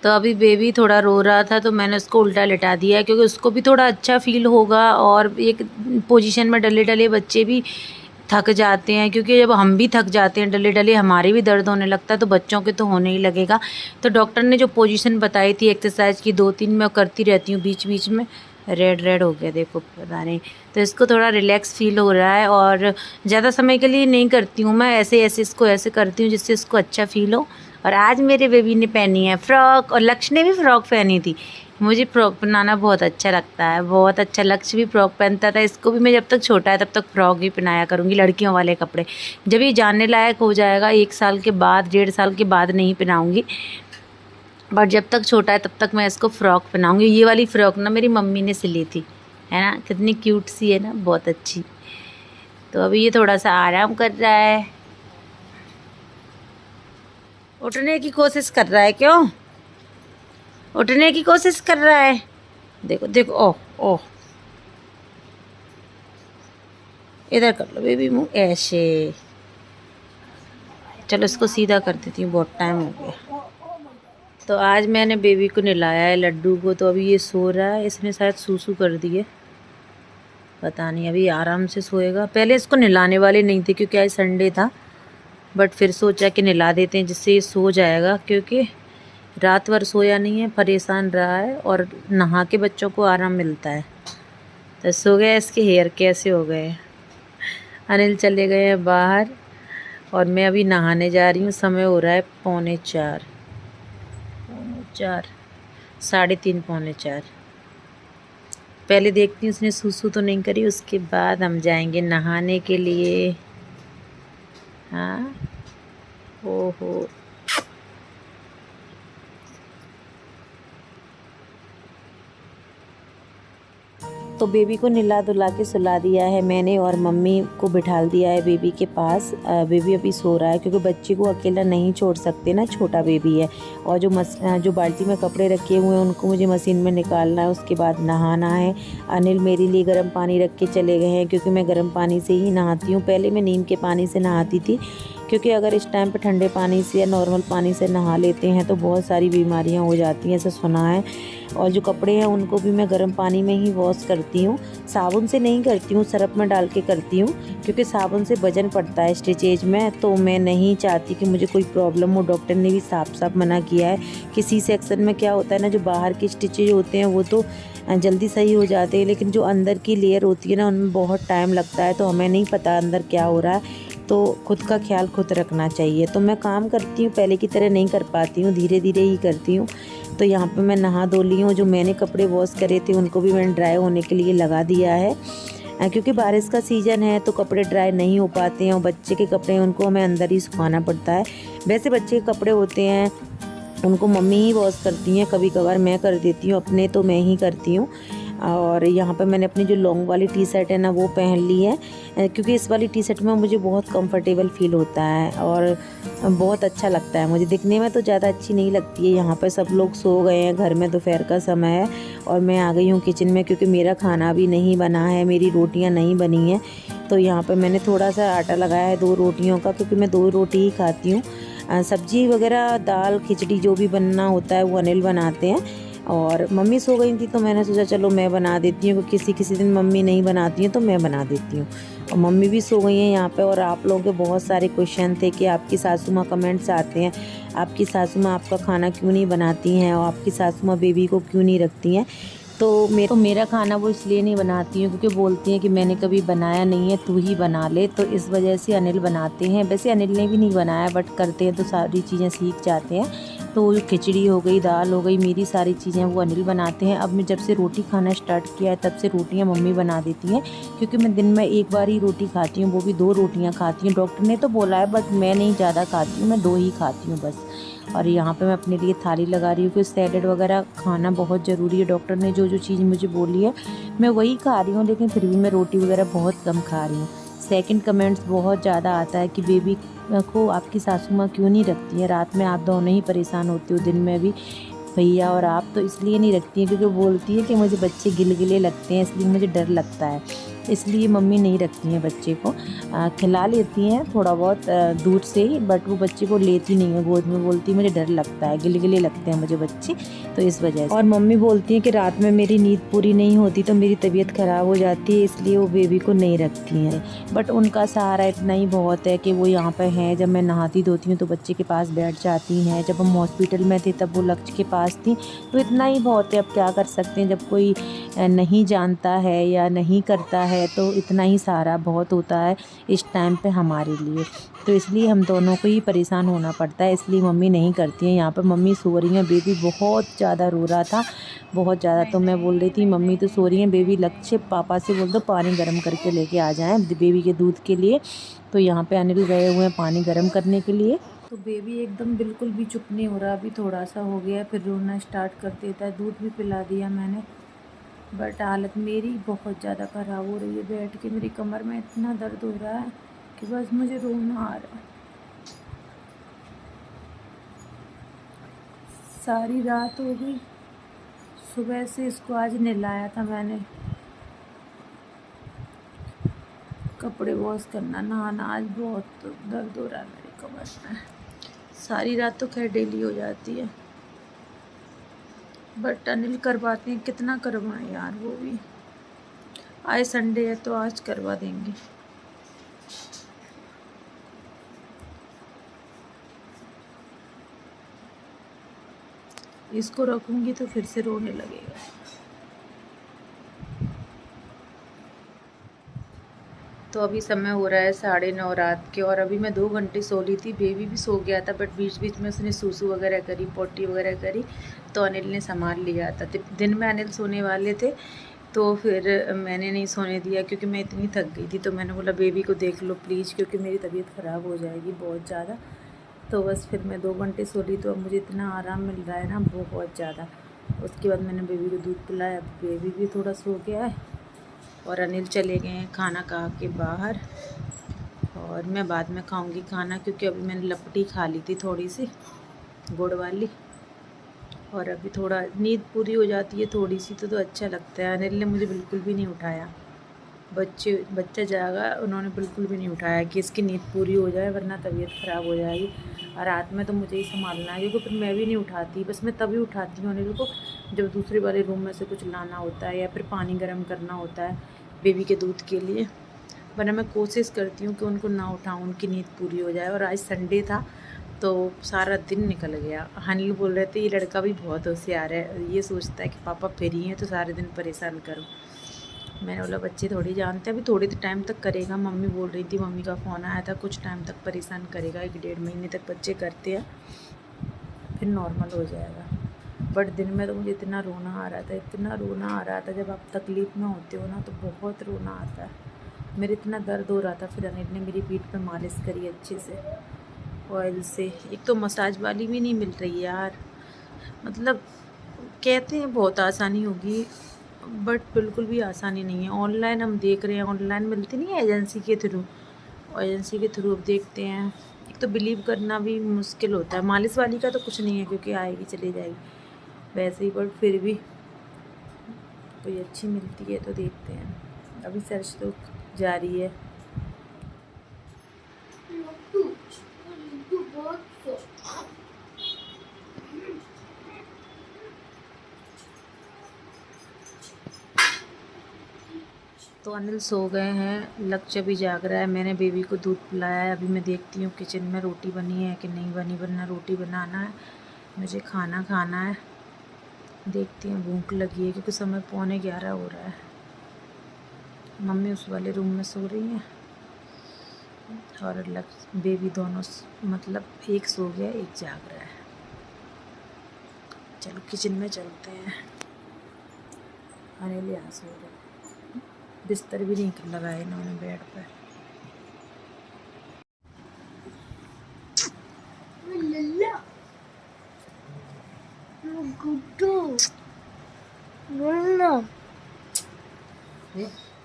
तो अभी बेबी थोड़ा रो रहा था तो मैंने उसको उल्टा लिटा दिया क्योंकि उसको भी थोड़ा अच्छा फ़ील होगा। और एक पोजीशन में डले डले बच्चे भी थक जाते हैं, क्योंकि जब हम भी थक जाते हैं डले डले हमारे भी दर्द होने लगता है, तो बच्चों के तो होने ही लगेगा। तो डॉक्टर ने जो पोजीशन बताई थी एक्सरसाइज की 2-3 मैं करती रहती हूँ बीच बीच में। रेड रेड हो गया देखो, पता नहीं। तो इसको थोड़ा रिलैक्स फील हो रहा है और ज़्यादा समय के लिए नहीं करती हूँ मैं, ऐसे ऐसे इसको ऐसे करती हूँ जिससे इसको अच्छा फील हो। और आज मेरे बेबी ने पहनी है फ़्रॉक, और लक्ष्य ने भी फ़्रॉक पहनी थी। मुझे फ्रॉक पहनाना बहुत अच्छा लगता है, बहुत अच्छा। लक्ष्य भी फ्रॉक पहनता था, इसको भी मैं जब तक छोटा है तब तक फ्रॉक ही पहनाया करूँगी, लड़कियों वाले कपड़े। जब ये जानने लायक हो जाएगा 1 साल के बाद, 1.5 साल के बाद नहीं पहनाऊँगी, बट जब तक छोटा है तब तक मैं इसको फ़्रॉक पहनाऊँगी। ये वाली फ़्रॉक ना मेरी मम्मी ने सिली थी, है ना, कितनी क्यूट सी है ना, बहुत अच्छी। तो अभी ये थोड़ा सा आराम कर रहा है, उठने की कोशिश कर रहा है। क्यों उठने की कोशिश कर रहा है? देखो देखो, ओह ओह, इधर कर लो बेबी मुँह, ऐसे। चलो इसको सीधा कर देती हूँ, बहुत टाइम हो गया। तो आज मैंने बेबी को नहलाया है, लड्डू को। तो अभी ये सो रहा है, इसने शायद सूसू कर दिए, पता नहीं, अभी आराम से सोएगा। पहले इसको नहलाने वाले नहीं थे क्योंकि आज संडे था, बट फिर सोचा कि नहला देते हैं जिससे ये सो जाएगा, क्योंकि रात भर सोया नहीं है, परेशान रहा है, और नहा के बच्चों को आराम मिलता है। तो सो गया। इसके हेयर कैसे हो गए। अनिल चले गए हैं बाहर और मैं अभी नहाने जा रही हूँ। समय हो रहा है 3:45, 3:30, 3:45। पहले देखती हूँ उसने सूसू तो नहीं करी, उसके बाद हम जाएंगे नहाने के लिए। हाँ, ओहो, तो बेबी को नहला धुला के सुला दिया है मैंने, और मम्मी को बिठाल दिया है बेबी के पास। बेबी अभी सो रहा है क्योंकि बच्चे को अकेला नहीं छोड़ सकते ना, छोटा बेबी है। और जो बाल्टी में कपड़े रखे हुए हैं उनको मुझे मशीन में निकालना है, उसके बाद नहाना है। अनिल मेरे लिए गर्म पानी रख के चले गए हैं क्योंकि मैं गर्म पानी से ही नहाती हूँ। पहले मैं नीम के पानी से नहाती थी, क्योंकि अगर इस टाइम पे ठंडे पानी से या नॉर्मल पानी से नहा लेते हैं तो बहुत सारी बीमारियां हो जाती हैं, ऐसा सुना है। और जो कपड़े हैं उनको भी मैं गर्म पानी में ही वॉश करती हूँ, साबुन से नहीं करती हूँ, सरफ में डाल के करती हूँ, क्योंकि साबुन से वजन पड़ता है स्टिचेज में, तो मैं नहीं चाहती कि मुझे कोई प्रॉब्लम हो। डॉक्टर ने भी साफ साफ मना किया है कि सी सेक्शन में क्या होता है ना, जो बाहर के स्टिचेज होते हैं वो तो जल्दी सही हो जाते हैं, लेकिन जो अंदर की लेयर होती है ना उनमें बहुत टाइम लगता है, तो हमें नहीं पता अंदर क्या हो रहा है। तो खुद का ख्याल खुद रखना चाहिए। तो मैं काम करती हूँ, पहले की तरह नहीं कर पाती हूँ, धीरे धीरे ही करती हूँ। तो यहाँ पे मैं नहा धो ली हूँ। जो मैंने कपड़े वॉश करे थे उनको भी मैंने ड्राई होने के लिए लगा दिया है, क्योंकि बारिश का सीज़न है तो कपड़े ड्राई नहीं हो पाते हैं, और बच्चे के कपड़े हैं उनको हमें अंदर ही सुखाना पड़ता है। वैसे बच्चे के कपड़े होते हैं उनको मम्मी ही वॉश करती हैं, कभी कभार मैं कर देती हूँ, अपने तो मैं ही करती हूँ। और यहाँ पे मैंने अपनी जो लॉन्ग वाली टी शर्ट है ना वो पहन ली है, क्योंकि इस वाली टी शर्ट में मुझे बहुत कंफर्टेबल फील होता है और बहुत अच्छा लगता है मुझे। दिखने में तो ज़्यादा अच्छी नहीं लगती है। यहाँ पे सब लोग सो गए हैं घर में, दोपहर का समय है, और मैं आ गई हूँ किचन में क्योंकि मेरा खाना भी नहीं बना है, मेरी रोटियाँ नहीं बनी हैं। तो यहाँ पर मैंने थोड़ा सा आटा लगाया है 2 रोटियों का, क्योंकि मैं 2 रोटी ही खाती हूँ। सब्जी वगैरह, दाल, खिचड़ी जो भी बनना होता है वो अनिल बनाते हैं। और मम्मी सो गई थी तो मैंने सोचा चलो मैं बना देती हूँ, क्योंकि किसी दिन मम्मी नहीं बनाती हैं तो मैं बना देती हूँ। और मम्मी भी सो गई हैं यहाँ पे। और आप लोगों के बहुत सारे क्वेश्चन थे कि आपकी सासू माँ, कमेंट्स आते हैं, आपकी सासू माँ आपका खाना क्यों नहीं बनाती हैं, और आपकी सासू माँ बेबी को क्यों नहीं रखती हैं। तो मेरा खाना वो इसलिए नहीं बनाती हूँ क्योंकि बोलती हैं कि मैंने कभी बनाया नहीं है, तू ही बना ले। तो इस वजह से अनिल बनाते हैं। वैसे अनिल ने भी नहीं बनाया, बट करते हैं तो सारी चीज़ें सीख जाते हैं। तो खिचड़ी हो गई, दाल हो गई, मेरी सारी चीज़ें वो अनिल बनाते हैं। अब मैं जब से रोटी खाना स्टार्ट किया है तब से रोटियां मम्मी बना देती हैं, क्योंकि मैं दिन में 1 बार ही रोटी खाती हूँ, वो भी 2 रोटियां खाती हूँ। डॉक्टर ने तो बोला है, बट मैं नहीं ज़्यादा खाती हूँ, मैं 2 ही खाती हूँ बस। और यहाँ पे मैं अपने लिए थाली लगा रही हूँ कि सैलेड वगैरह खाना बहुत ज़रूरी है। डॉक्टर ने जो जो चीज़ मुझे बोली है मैं वही खा रही हूँ, लेकिन फिर भी मैं रोटी वगैरह बहुत कम खा रही हूँ। सेकंड कमेंट्स बहुत ज़्यादा आता है कि बेबी को आपकी सासू माँ क्यों नहीं रखती है, रात में आप दोनों ही परेशान होती हो, दिन में भी भैया और आप। तो इसलिए नहीं रखती हैं क्योंकि बोलती है कि मुझे बच्चे गिलगिले लगते हैं, इसलिए मुझे डर लगता है। इसलिए मम्मी नहीं रखती हैं बच्चे को। खिला लेती हैं थोड़ा बहुत दूर से ही, बट वो बच्चे को लेती नहीं है गोद में, बोलती है मुझे डर लगता है, गिले लगते हैं मुझे बच्चे, तो इस वजह से। और मम्मी बोलती हैं कि रात में मेरी नींद पूरी नहीं होती तो मेरी तबीयत ख़राब हो जाती है, इसलिए वो बेबी को नहीं रखती हैं। बट उनका सहारा इतना ही बहुत है कि वो यहाँ पर हैं, जब मैं नहाती धोती हूँ तो बच्चे के पास बैठ जाती हैं। जब हम हॉस्पिटल में थे तब वो लक्ष्य के पास थी, तो इतना ही बहुत है। अब क्या कर सकते हैं, जब कोई नहीं जानता है या नहीं करता है तो इतना ही सहारा बहुत होता है इस टाइम पे हमारे लिए। तो इसलिए हम दोनों को ही परेशान होना पड़ता है, इसलिए मम्मी नहीं करती हैं। यहाँ पर मम्मी सो रही हैं, बेबी बहुत ज़्यादा रो रहा था, बहुत ज़्यादा। तो मैं बोल रही थी मम्मी तो सो रही हैं, बेबी लक्ष्य पापा से बोल दो पानी गर्म करके लेके आ जाएं बेबी के दूध के लिए। तो यहाँ पे अनिल गए हुए हैं पानी गर्म करने के लिए। तो बेबी एकदम बिल्कुल भी चुप नहीं हो रहा, अभी थोड़ा सा हो गया फिर रोना स्टार्ट कर देता है। दूध भी पिला दिया मैंने, बट हालत मेरी बहुत ज़्यादा ख़राब हो रही है। बैठ के मेरी कमर में इतना दर्द हो रहा है कि बस मुझे रोना आ रहा है। सारी रात हो गई, सुबह से इसको आज नहलाया था मैंने, कपड़े वॉश करना, नहाना, आज बहुत दर्द हो रहा है मेरी कमर में। सारी रात तो खैर डेली हो जाती है, बट अनिल करवाते हैं, कितना करवाएं यार, वो भी आज संडे है तो आज करवा देंगे। इसको रखूँगी तो फिर से रोने लगेगा। तो अभी समय हो रहा है 9:30 रात के, और अभी मैं 2 घंटे सो ली थी। बेबी भी सो गया था, बट बीच बीच में उसने सूसू वगैरह करी, पोटी वगैरह करी, तो अनिल ने संभाल लिया था। दिन में अनिल सोने वाले थे तो फिर मैंने नहीं सोने दिया क्योंकि मैं इतनी थक गई थी। तो मैंने बोला बेबी को देख लो प्लीज़, क्योंकि मेरी तबीयत ख़राब हो जाएगी बहुत ज़्यादा। तो बस फिर मैं 2 घंटे सो ली, तो अब मुझे इतना आराम मिल रहा है ना बहुत ज़्यादा। उसके बाद मैंने बेबी को दूध पिलाया, बेबी भी थोड़ा सो गया है, और अनिल चले गए हैं खाना खा के बाहर। और मैं बाद में खाऊंगी खाना, क्योंकि अभी मैंने लपटी खा ली थी थोड़ी सी गुड़ वाली, और अभी थोड़ा नींद पूरी हो जाती है थोड़ी सी तो अच्छा लगता है। अनिल ने मुझे बिल्कुल भी नहीं उठाया, बच्चा जागा, उन्होंने बिल्कुल भी नहीं उठाया कि इसकी नींद पूरी हो जाए वरना तबीयत ख़राब हो जाएगी। और रात में तो मुझे ही संभालना है, क्योंकि फिर मैं भी नहीं उठाती, बस मैं तभी उठाती हूँ अनिल को जब दूसरे वाले रूम में से कुछ लाना होता है या फिर पानी गर्म करना होता है बेबी के दूध के लिए। वरना मैं कोशिश करती हूँ कि उनको ना उठाऊँ, उनकी नींद पूरी हो जाए। और आज संडे था तो सारा दिन निकल गया। अनिल बोल रहे थे ये लड़का भी बहुत होशियार है, ये सोचता है कि पापा फ्री हैं तो सारे दिन परेशान करो। मैंने बोला बच्चे थोड़ी जानते हैं, अभी थोड़े टाइम तक करेगा। मम्मी बोल रही थी, मम्मी का फ़ोन आया था, कुछ टाइम तक परेशान करेगा, 1-1.5 महीने तक बच्चे करते हैं, फिर नॉर्मल हो जाएगा। बट दिन में तो मुझे इतना रोना आ रहा था, इतना रोना आ रहा था। जब आप तकलीफ़ में होते हो ना तो बहुत रोना आता है। मेरे इतना दर्द हो रहा था, फिर अनिल ने मेरी पीठ पे मालिश करी अच्छे से ऑयल से। एक तो मसाज वाली भी नहीं मिल रही यार, मतलब कहते हैं बहुत आसानी होगी, बट बिल्कुल भी आसानी नहीं है। ऑनलाइन हम देख रहे हैं, ऑनलाइन मिलती नहीं है एजेंसी के थ्रू, अब देखते हैं। एक तो बिलीव करना भी मुश्किल होता है। मालिश वाली का तो कुछ नहीं है क्योंकि आएगी चली जाएगी वैसे ही, बट फिर भी कोई अच्छी मिलती है तो देखते हैं। अभी सर्च तो जारी है। तो अनिल सो गए हैं, लक्ष्य भी जाग रहा है। मैंने बेबी को दूध पिलाया है। अभी मैं देखती हूँ किचन में रोटी बनी है कि नहीं बनी, वरना रोटी बनाना है, मुझे खाना खाना है। देखती हूँ, भूख लगी है क्योंकि समय 11:15 हो रहा है। मम्मी उस वाले रूम में सो रही हैं और बेबी दोनों, मतलब एक सो गया एक जाग रहा है। चलो किचन में चलते हैं। अनिल यहाँ सो रहे, बिस्तर भी नहीं लगाए इन्होंने बेड पर।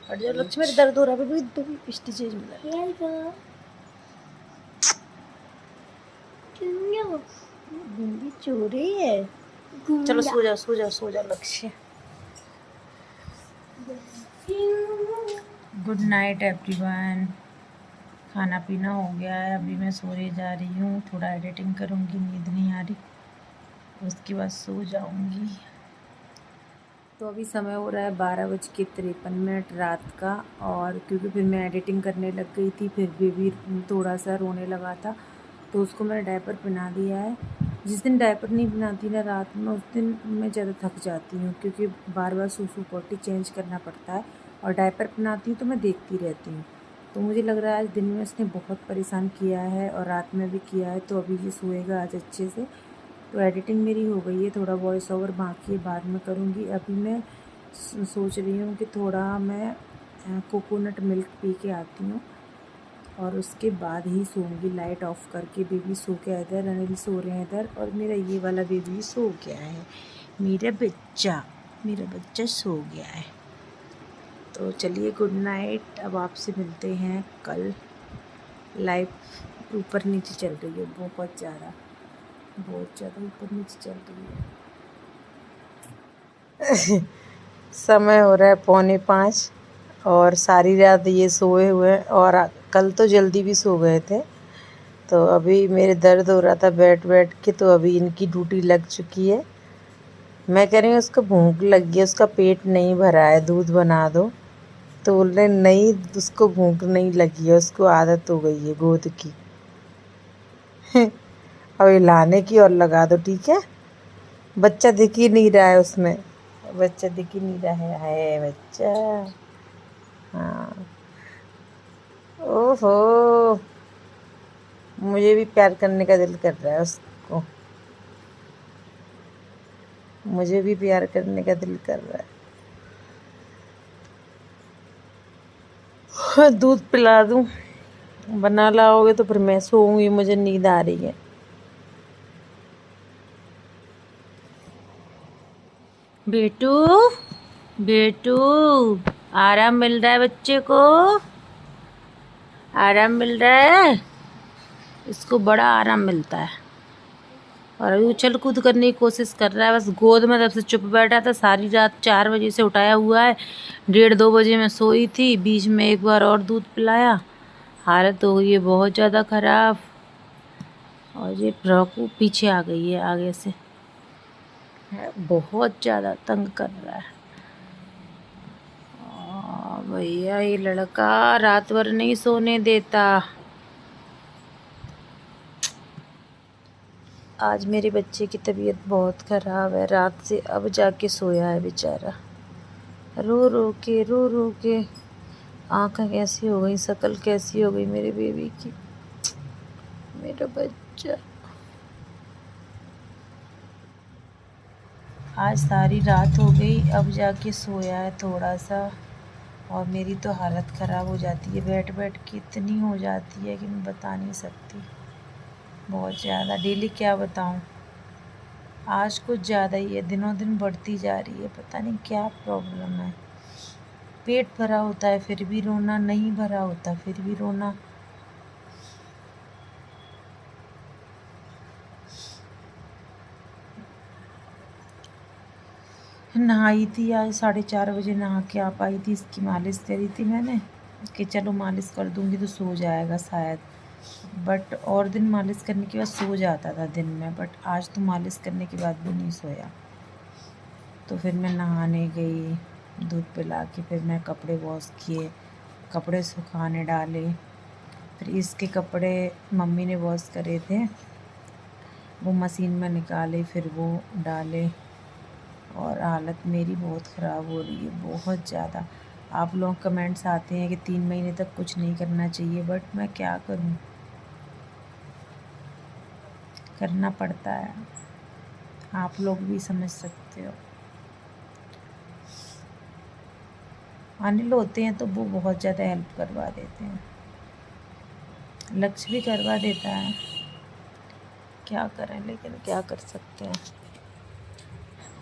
हट जाओ लक्ष्मी, मेरे दर्द हो रहा है बेबी, तुम स्टिचेज में बूंदी चोरी है। चलो सो जाओ लक्ष्य। Good night everyone. खाना पीना हो गया है, अभी मैं सोने जा रही हूँ। थोड़ा एडिटिंग करूँगी, नींद नहीं आ रही, उसके बाद सो जाऊँगी। तो अभी समय हो रहा है 12:53 रात का। और क्योंकि फिर मैं एडिटिंग करने लग गई थी, फिर बेबी थोड़ा सा रोने लगा था, तो उसको मैंने डायपर पहना दिया है। जिस दिन डायपर नहीं पहनाती ना रात में, उस दिन मैं ज़्यादा थक जाती हूँ, क्योंकि बार बार सूसू पोटी चेंज करना पड़ता है। और डायपर पहनाती हूँ तो मैं देखती रहती हूँ। तो मुझे लग रहा है आज दिन में उसने बहुत परेशान किया है और रात में भी किया है, तो अभी ये सोएगा आज अच्छे से। तो एडिटिंग मेरी हो गई है, थोड़ा वॉइस ओवर बाकी है, बाद में करूँगी। अभी मैं सोच रही हूँ कि थोड़ा मैं कोकोनट मिल्क पी के आती हूँ और उसके बाद ही सोऊंगी, लाइट ऑफ करके। बेबी सो गया इधर, अनिल सो रहे हैं इधर, और मेरा ये वाला बेबी सो गया है। मेरा बच्चा सो गया है। तो चलिए गुड नाइट। अब आपसे मिलते हैं कल। लाइफ ऊपर नीचे चल रही है, बहुत ज़्यादा ऊपर नीचे चल रही है। समय हो रहा है 4:45 और सारी रात ये सोए हुए हैं, और कल तो जल्दी भी सो गए थे। तो अभी मेरे दर्द हो रहा था बैठ बैठ के, तो अभी इनकी ड्यूटी लग चुकी है। मैं कह रही हूँ उसको भूख लगी है, उसका पेट नहीं भरा है, दूध बना दो। तो बोल रहे नहीं, उसको भूख नहीं लगी है, उसको आदत हो गई है गोद की। अब हिलाने की और लगा दो, ठीक है। बच्चा दिख ही नहीं रहा है उसमें, बच्चा दिख ही नहीं रहा है बच्चा। हाँ, ओहो, मुझे भी प्यार करने का दिल कर रहा है उसको, मुझे भी प्यार करने का दिल कर रहा है। हाँ, दूध पिला दूँ, बना लाओगे तो फिर मैं सोऊंगी, मुझे नींद आ रही है। बेटू बेटू, आराम मिल रहा है बच्चे को, आराम मिल रहा है, इसको बड़ा आराम मिलता है। और अभी उछल कूद करने की कोशिश कर रहा है, बस गोद में तब से चुप बैठा था। सारी रात 4 बजे से उठाया हुआ है, 1:30-2 बजे मैं सोई थी, बीच में एक बार और दूध पिलाया। हालत हो गई है बहुत ज़्यादा ख़राब। और ये फ्रॉकू पीछे आ गई है आगे से, बहुत ज़्यादा तंग कर रहा है। भैया ये लड़का रात भर नहीं सोने देता। आज मेरे बच्चे की तबीयत बहुत ख़राब है, रात से अब जाके सोया है बेचारा, रो रो के आँखें कैसी हो गई, शक्ल कैसी हो गई मेरे बेबी की, मेरा बच्चा। आज सारी रात हो गई, अब जाके सोया है थोड़ा सा। और मेरी तो हालत ख़राब हो जाती है, बैठ बैठ के इतनी हो जाती है कि मैं बता नहीं सकती, बहुत ज़्यादा। डेली क्या बताऊं, आज कुछ ज़्यादा ही है, दिनों दिन बढ़ती जा रही है, पता नहीं क्या प्रॉब्लम है। पेट भरा होता है फिर भी रोना, नहीं भरा होता फिर भी रोना। नहाई थी आज 4:30 बजे, नहा के आ पाई थी, इसकी मालिश करी थी मैंने कि चलो मालिश कर दूंगी तो सो जाएगा शायद। बट और दिन मालिश करने के बाद सो जाता था दिन में, बट आज तो मालिश करने के बाद भी नहीं सोया। तो फिर मैं नहाने गई, दूध पिला के फिर मैं कपड़े वॉश किए, कपड़े सुखाने डाले। फिर इसके कपड़े मम्मी ने वॉश करे थे, वो मशीन में निकाले, फिर वो डाले। और हालत मेरी बहुत ख़राब हो रही है, बहुत ज़्यादा। आप लोग कमेंट्स आते हैं कि 3 महीने तक कुछ नहीं करना चाहिए, बट मैं क्या करूं, करना पड़ता है, आप लोग भी समझ सकते हो। अनिल होते हैं तो वो बहुत ज़्यादा हेल्प करवा देते हैं, लक्ष्य भी करवा देता है, क्या करें, लेकिन क्या कर सकते हैं।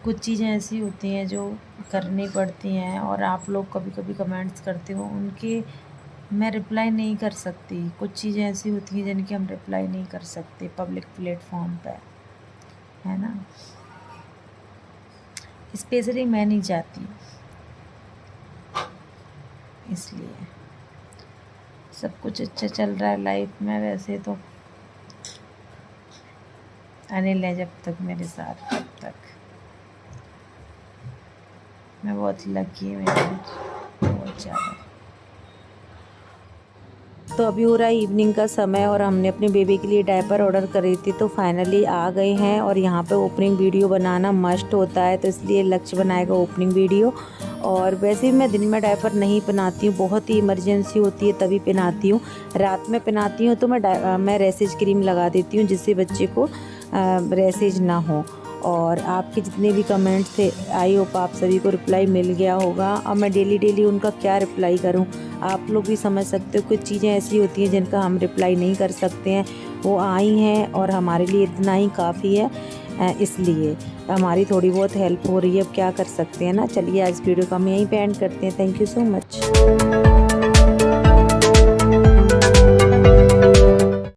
कुछ चीज़ें ऐसी होती हैं जो करनी पड़ती हैं, और आप लोग कभी कभी कमेंट्स करते हो, उनके मैं रिप्लाई नहीं कर सकती। कुछ चीज़ें ऐसी होती हैं जिनकी हम रिप्लाई नहीं कर सकते पब्लिक प्लेटफॉर्म पे, है ना। स्पेशली मैं नहीं चाहती, इसलिए सब कुछ अच्छा चल रहा है लाइफ में। वैसे तो अनिल है जब तक मेरे साथ तब तक। मैं बहुत लकी हूँ यार, बहुत ज़्यादा। तो अभी हो रहा है इवनिंग का समय और हमने अपनी बेबी के लिए डायपर ऑर्डर करी थी, तो फाइनली आ गए हैं। और यहाँ पे ओपनिंग वीडियो बनाना मस्ट होता है, तो इसलिए लक्ष्य बनाएगा ओपनिंग वीडियो। और वैसे भी मैं दिन में डायपर नहीं पहनाती हूँ, बहुत ही इमरजेंसी होती है तभी पहनाती हूँ। रात में पहनाती हूँ तो मैं रैसेज क्रीम लगा देती हूँ जिससे बच्चे को रैसेज ना हो। और आपके जितने भी कमेंट्स थे, आई होप आप सभी को रिप्लाई मिल गया होगा। अब मैं डेली उनका क्या रिप्लाई करूं, आप लोग भी समझ सकते हो। कुछ चीज़ें ऐसी होती हैं जिनका हम रिप्लाई नहीं कर सकते हैं, वो आई हैं और हमारे लिए इतना ही काफ़ी है। इसलिए हमारी थोड़ी बहुत हेल्प हो रही है, अब क्या कर सकते हैं ना। चलिए आज वीडियो को हम यहीं पे एंड करते हैं। Thank you so much.